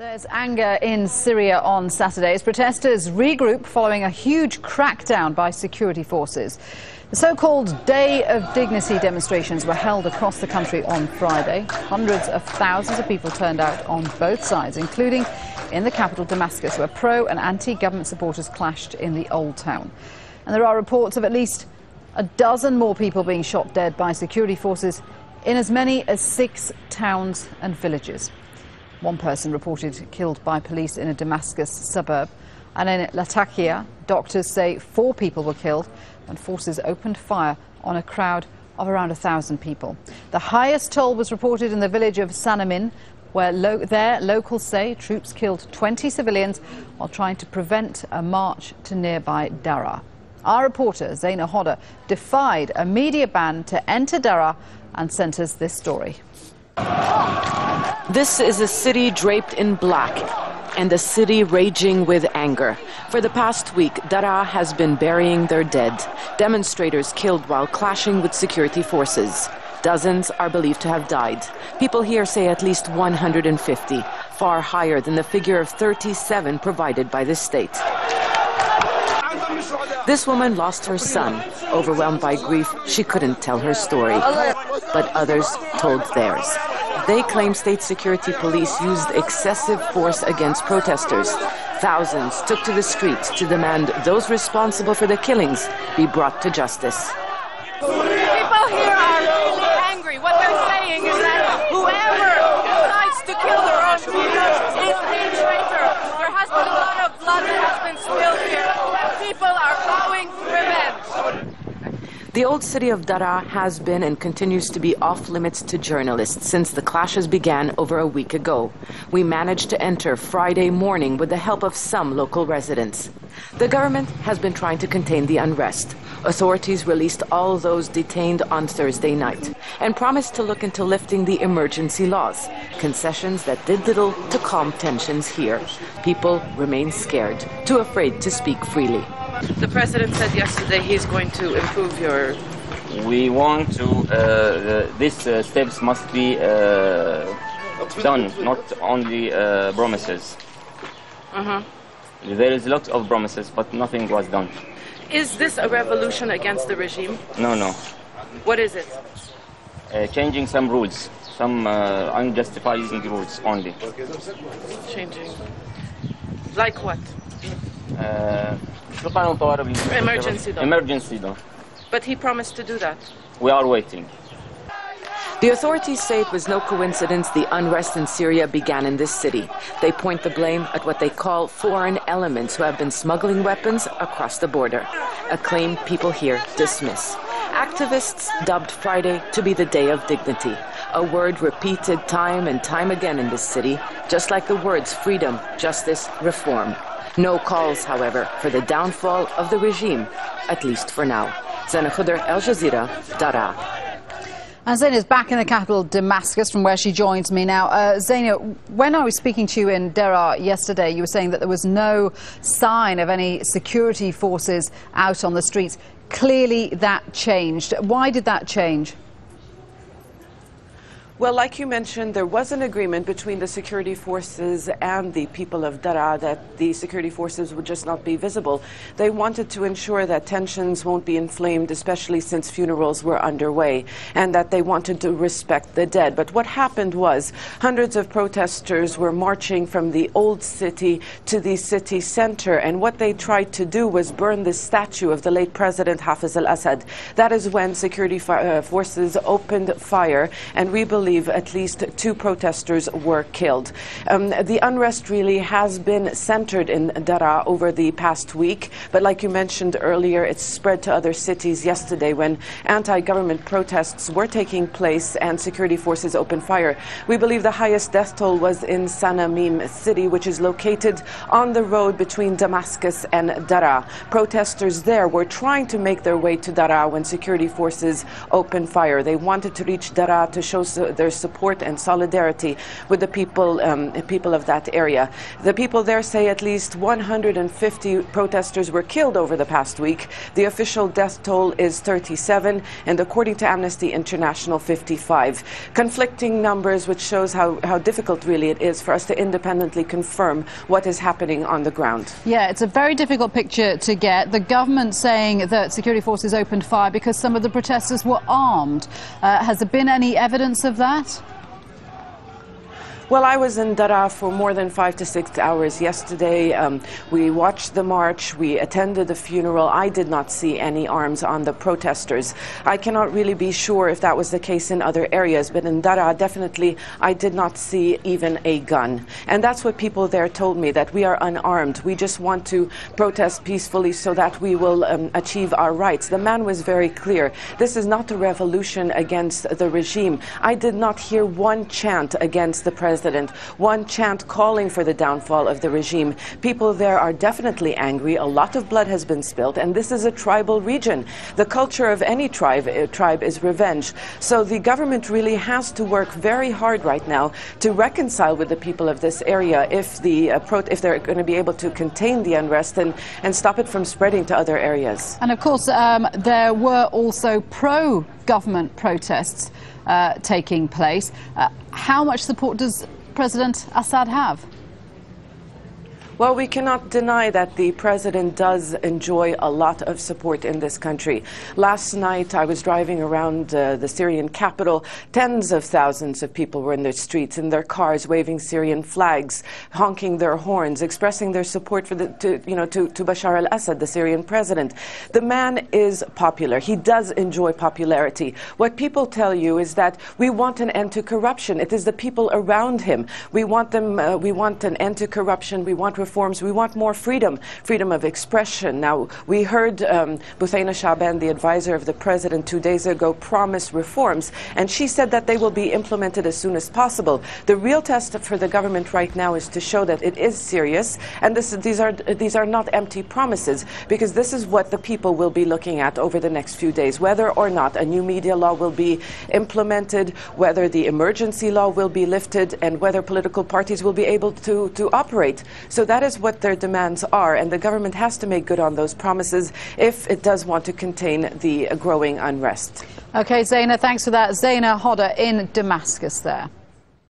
There's anger in Syria on Saturday as protesters regroup following a huge crackdown by security forces. The so-called Day of Dignity demonstrations were held across the country on Friday. Hundreds of thousands of people turned out on both sides, including in the capital Damascus, where pro- and anti-government supporters clashed in the Old Town. And there are reports of at least a dozen more people being shot dead by security forces in as many as 6 towns and villages. One person reported killed by police in a Damascus suburb. And in Latakia, doctors say 4 people were killed when forces opened fire on a crowd of around 1,000 people. The highest toll was reported in the village of Sanamin, where locals say troops killed 20 civilians while trying to prevent a march to nearby Daraa. Our reporter, Zaina Hodder, defied a media ban to enter Daraa and sent us this story. This is a city draped in black and a city raging with anger. For the past week, Daraa has been burying their dead. Demonstrators killed while clashing with security forces. Dozens are believed to have died. People here say at least 150, far higher than the figure of 37 provided by the state. This woman lost her son. Overwhelmed by grief, she couldn't tell her story. But others told theirs. They claim state security police used excessive force against protesters. Thousands took to the streets to demand those responsible for the killings be brought to justice. People here are really angry. What they're saying is that whoever decides to kill their own people is a traitor. There has been a lot of blood that has been spilled here. People are vowing revenge. The old city of Daraa has been and continues to be off-limits to journalists since the clashes began over a week ago. We managed to enter Friday morning with the help of some local residents. The government has been trying to contain the unrest. Authorities released all those detained on Thursday night and promised to look into lifting the emergency laws, concessions that did little to calm tensions here. People remain scared, too afraid to speak freely. The president said yesterday he's going to improve your... We want to, these steps must be done, not only promises. There is lots of promises, but nothing was done. Is this a revolution against the regime? No, no. What is it? Changing some rules, some unjustified rules only. Changing. Like what? Emergency law. Emergency law. But he promised to do that. We are waiting. The authorities say it was no coincidence the unrest in Syria began in this city. They point the blame at what they call foreign elements who have been smuggling weapons across the border, a claim people here dismiss. Activists dubbed Friday to be the Day of Dignity, a word repeated time and time again in this city, just like the words freedom, justice, reform. No calls, however, for the downfall of the regime, at least for now. Zaina Hodder, Al Jazeera, Daraa. And Zaina is back in the capital, Damascus, from where she joins me now. Zaina, when I was speaking to you in Daraa yesterday, you were saying that there was no sign of any security forces out on the streets. Clearly that changed. Why did that change? Well, like you mentioned, there was an agreement between the security forces and the people of Daraa that the security forces would just not be visible. They wanted to ensure that tensions won't be inflamed, especially since funerals were underway, and that they wanted to respect the dead. But what happened was hundreds of protesters were marching from the old city to the city center, and what they tried to do was burn the statue of the late President Hafez al-Assad. That is when security forces opened fire, and we believe at least 2 protesters were killed. The unrest really has been centered in Daraa over the past week, but like you mentioned earlier, it's spread to other cities yesterday when anti-government protests were taking place and security forces opened fire. We believe the highest death toll was in Sanamin city, which is located on the road between Damascus and Daraa. Protesters there were trying to make their way to Daraa when security forces opened fire. They wanted to reach Daraa to show their support and solidarity with the people of that area. The people there say at least 150 protesters were killed over the past week. The official death toll is 37, and according to Amnesty International, 55. Conflicting numbers, which shows how difficult really it is for us to independently confirm what is happening on the ground. Yeah, it's a very difficult picture to get. The government saying that security forces opened fire because some of the protesters were armed. Has there been any evidence of that? Well, I was in Daraa for more than 5 to 6 hours yesterday. We watched the march. We attended the funeral. I did not see any arms on the protesters. I cannot really be sure if that was the case in other areas, but in Daraa, definitely, I did not see even a gun. And that's what people there told me, that we are unarmed. We just want to protest peacefully so that we will achieve our rights. The man was very clear. This is not a revolution against the regime. I did not hear one chant against the president, one chant calling for the downfall of the regime. People there are definitely angry. A lot of blood has been spilled, and this is a tribal region. The culture of any tribe is revenge. So the government really has to work very hard right now to reconcile with the people of this area if they're going to be able to contain the unrest and stop it from spreading to other areas. And of course, there were also pro-government protests taking place. How much support does President Assad have? Well, we cannot deny that the president does enjoy a lot of support in this country. Last night, I was driving around the Syrian capital. Tens of thousands of people were in the streets, in their cars, waving Syrian flags, honking their horns, expressing their support for to Bashar al-Assad, the Syrian president. The man is popular. He does enjoy popularity. What people tell you is that we want an end to corruption. It is the people around him. We want them. We want an end to corruption. We want reforms. We want more freedom of expression. Now, we heard Buthaina Shaban, the advisor of the president, 2 days ago, promise reforms, and she said that they will be implemented as soon as possible. The real test for the government right now is to show that it is serious, and these are not empty promises, because this is what the people will be looking at over the next few days, whether or not a new media law will be implemented, whether the emergency law will be lifted, and whether political parties will be able to operate. So that is what their demands are, and the government has to make good on those promises if it does want to contain the growing unrest. Okay, Zaina, thanks for that. Zaina Hodder in Damascus there.